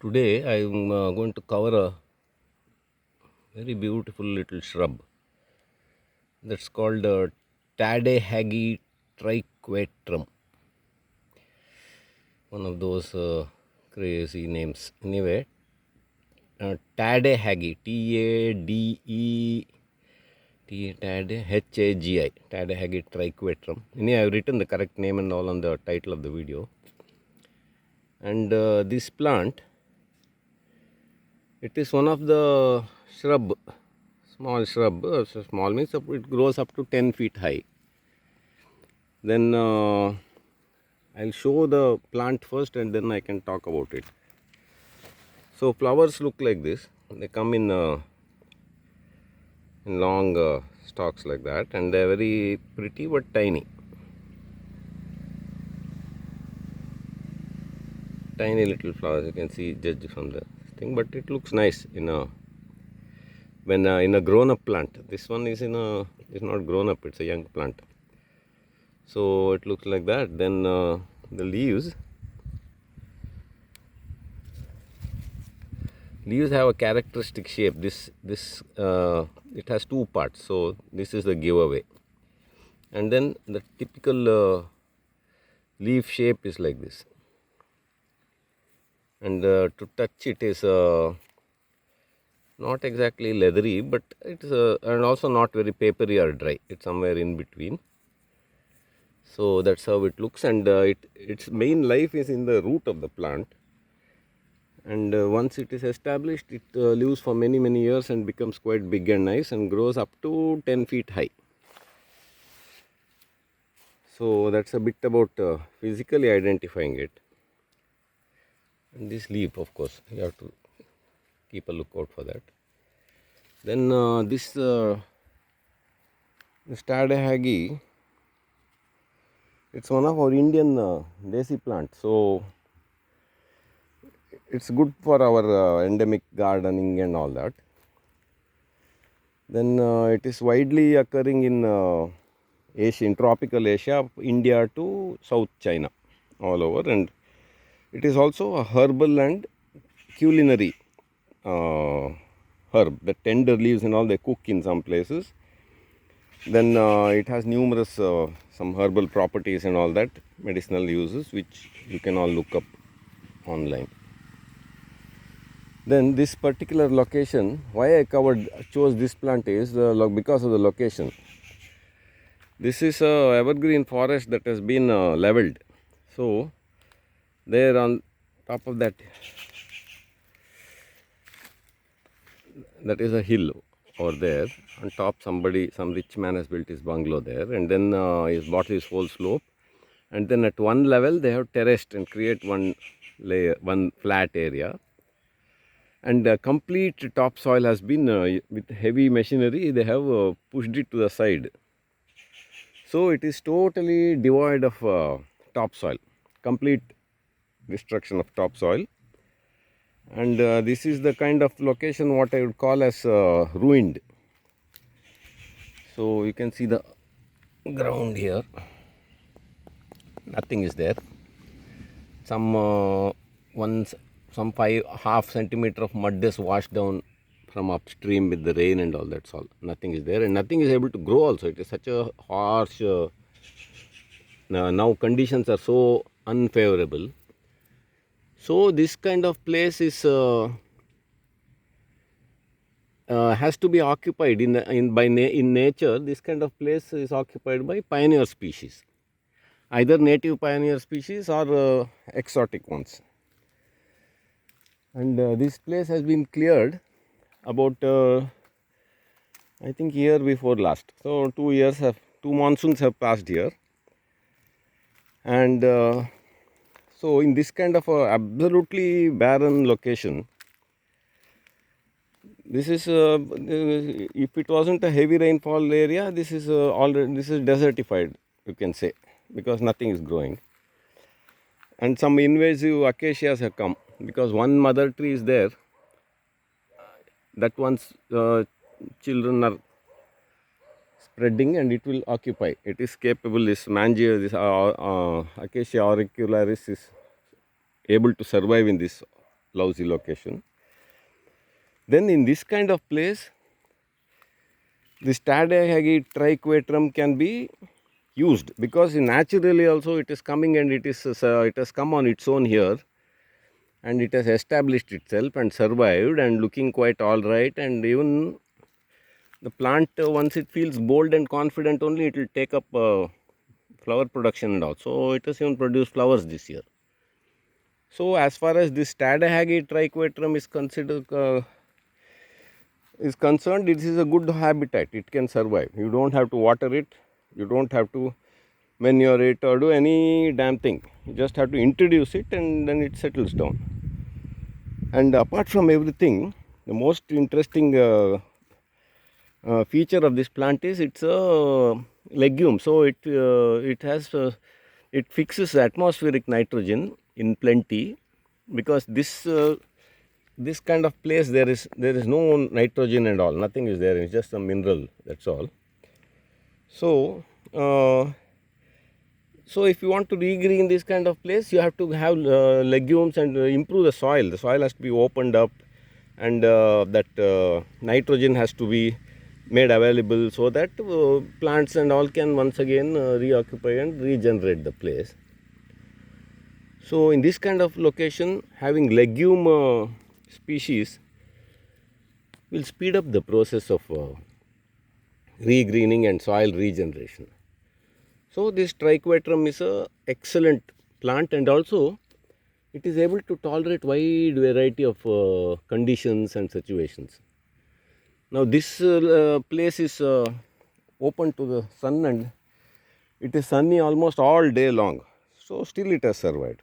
Today I am going to cover a very beautiful little shrub that's called Tadehagi triquetrum. One of those crazy names. Anyway, Tadehagi, Tadehagi, Tadehagi triquetrum. Anyway, I've written the correct name and all on the title of the video. And this plant, it is one of the small shrub. So small means it grows up to 10 feet high. Then I'll show the plant first and then I can talk about it. So flowers look like this. They come in long stalks like that, and they're very pretty but tiny. Tiny little flowers, you can see judge from the thing, but it looks nice in a grown up plant. This one is not grown up, it's a young plant. So it looks like that. Then the leaves have a characteristic shape. This it has two parts. So this is the giveaway, and then the typical leaf shape is like this. And to touch it is not exactly leathery, but it's and also not very papery or dry. It's somewhere in between. So that's how it looks, and its main life is in the root of the plant. And once it is established, it lives for many years and becomes quite big and nice and grows up to 10 feet high. So that's a bit about physically identifying it. And this leaf, of course, you have to keep a lookout for that. Then this Tadehagi, it's one of our Indian desi plants. So it's good for our endemic gardening and all that. Then it is widely occurring in Asia, in tropical Asia, India to South China, all over. And it is also a herbal and culinary herb. The tender leaves and all they cook in some places. Then it has numerous some herbal properties and all that, medicinal uses, which you can all look up online. Then this particular location, why I chose this plant is because of the location. This is a evergreen forest that has been leveled. So there on top of that is a hill over there. On top some rich man has built his bungalow there, and then he's bought his whole slope. And then at one level they have terraced and create one flat area. And complete topsoil has been with heavy machinery. They have pushed it to the side. So it is totally devoid of topsoil. Complete destruction of topsoil. And this is the kind of location what I would call as ruined. So you can see the ground here. Nothing is there. Some 5 centimeter of mud is washed down from upstream with the rain and all. That's all. Nothing is there, and nothing is able to grow also. It is such a harsh now conditions are so unfavorable. So this kind of place is has to be occupied in nature. This kind of place is occupied by pioneer species, either native pioneer species or exotic ones. And this place has been cleared about I think year before last. So 2 monsoons have passed here. And so in this kind of a absolutely barren location, this is if it wasn't a heavy rainfall area, this is desertified, you can say, because nothing is growing. And some invasive acacias have come, because one mother tree is there. That one's children are spreading and it will occupy. It is capable, this Acacia auricularis is able to survive in this lousy location. Then in this kind of place, this Tadahagi triquetrum can be used, because naturally also it is coming and it has come on its own here, and it has established itself and survived and looking quite all right. And even the plant, once it feels bold and confident only, it will take up flower production and all. So it has even produced flowers this year. So as far as this Tadahagi triquetrum is concerned, it is a good habitat. It can survive. You don't have to water it. You don't have to manure it or do any damn thing. You just have to introduce it and then it settles down. And apart from everything, the most interesting feature of this plant is it's a legume. So it fixes atmospheric nitrogen in plenty, because this kind of place there is no nitrogen and all, nothing is there, it's just a mineral, that's all. So so if you want to regreen this kind of place, you have to have legumes and improve the soil. The soil has to be opened up, and that nitrogen has to be made available, so that plants and all can once again reoccupy and regenerate the place. So in this kind of location, having legume species will speed up the process of regreening and soil regeneration. So this triquetrum is a excellent plant, and also it is able to tolerate wide variety of conditions and situations. Now this place is open to the sun, and it is sunny almost all day long. So still it has survived.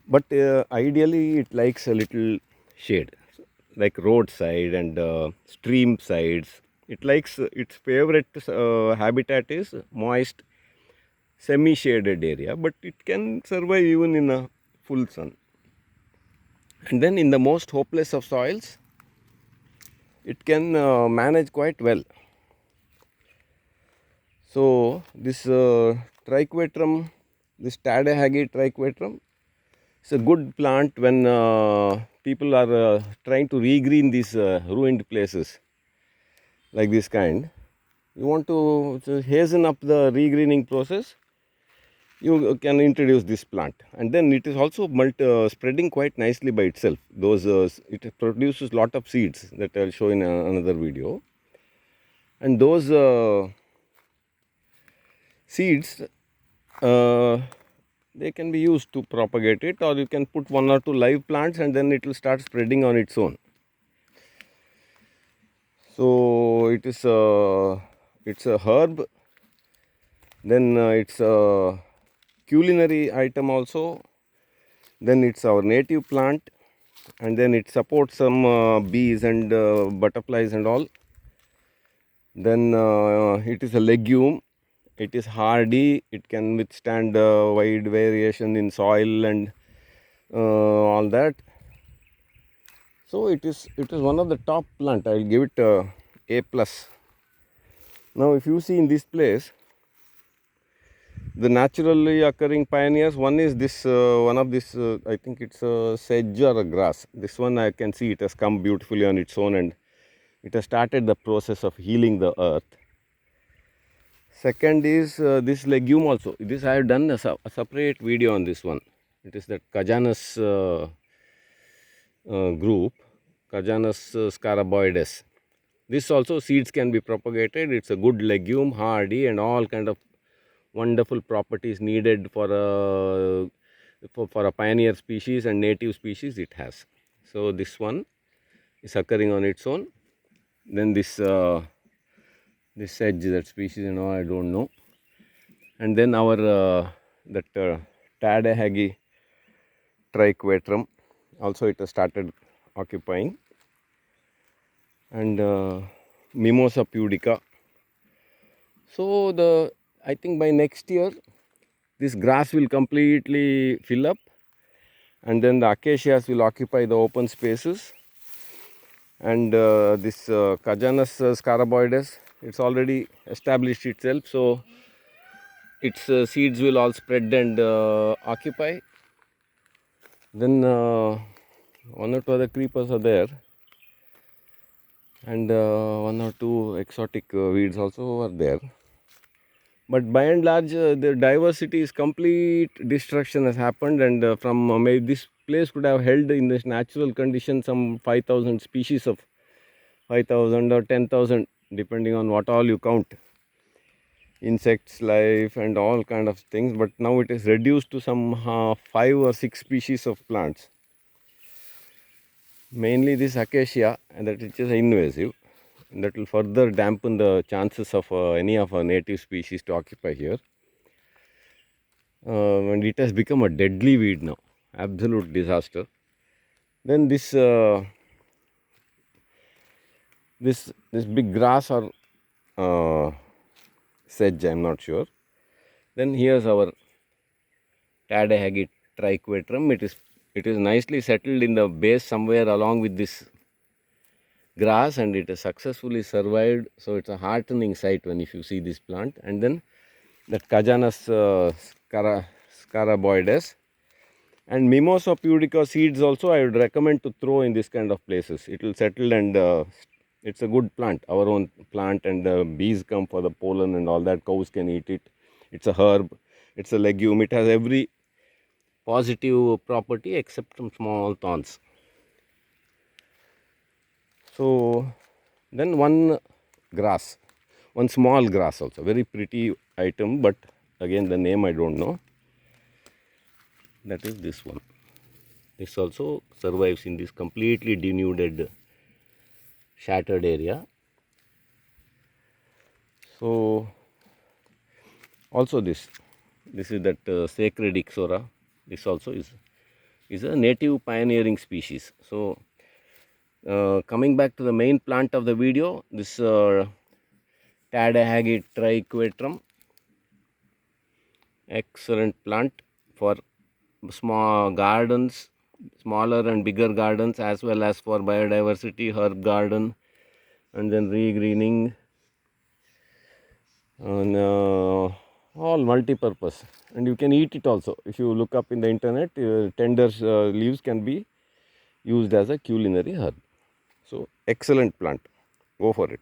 But ideally it likes a little shade, like roadside and stream sides. It likes, its favorite habitat is moist, semi-shaded area, but it can survive even in a full sun. And then in the most hopeless of soils, it can manage quite well. So this triquetrum, this Tadahagi triquetrum, it's a good plant when people are trying to regreen these ruined places like this kind. You want to hasten up the regreening process, you can introduce this plant. And then it is also spreading quite nicely by itself. It produces lot of seeds that I'll show in another video. And those seeds, they can be used to propagate it, or you can put 1 or 2 live plants and then it will start spreading on its own. So it's a herb, then it's a culinary item also, then it's our native plant, and then it supports some bees and butterflies and all. Then it is a legume. It is hardy, it can withstand wide variation in soil and all that. So it is one of the top plant. I will give it A+. Now if you see in this place, the naturally occurring pioneers, one is this one of this I think it's a sedge or a grass. This one I can see it has come beautifully on its own, and it has started the process of healing the earth. Second is this legume also. This I have done a separate video on this one. It is that Cajanus group, Cajanus scaraboides. This also seeds can be propagated. It's a good legume, hardy, and all kind of wonderful properties needed for a pioneer species and native species it has. So this one is occurring on its own. Then this sedge, that species, I don't know. And then our Tadahagi triquetrum, also it has started occupying, and Mimosa pudica. So I think by next year this grass will completely fill up, and then the acacias will occupy the open spaces, and this Cajanus scaraboides, it's already established itself, so its seeds will all spread and occupy. Then one or two other creepers are there, and one or two exotic weeds also are there. But by and large, the diversity is complete destruction has happened, and from maybe this place could have held in this natural condition some 5,000 species of 5,000 or 10,000, depending on what all you count, insects, life, and all kind of things. But now it is reduced to some 5 or 6 species of plants. Mainly this acacia, and that it is invasive. And that will further dampen the chances of any of our native species to occupy here. And it has become a deadly weed now, absolute disaster. Then this big grass or sedge, I am not sure. Then here's our Tadahagit triquetrum. It is nicely settled in the base somewhere along with this grass, and it has successfully survived. So it's a heartening sight when if you see this plant. And then that Cajanus scaraboides and Mimosa pudica seeds also I would recommend to throw in this kind of places. It will settle, and it's a good plant, our own plant, and bees come for the pollen and all that. Cows can eat it. It's a herb, it's a legume. It has every positive property except some small thorns. So then one small grass also, very pretty item, but again the name I don't know. That is this one. This also survives in this completely denuded, shattered area. So also this is that sacred Ixora. This also is a native pioneering species. So coming back to the main plant of the video, this Tadahagit triquetrum, excellent plant for small gardens, smaller and bigger gardens, as well as for biodiversity, herb garden, and then regreening, and all multi-purpose. And you can eat it also. If you look up in the internet, tender leaves can be used as a culinary herb. So excellent plant, go for it.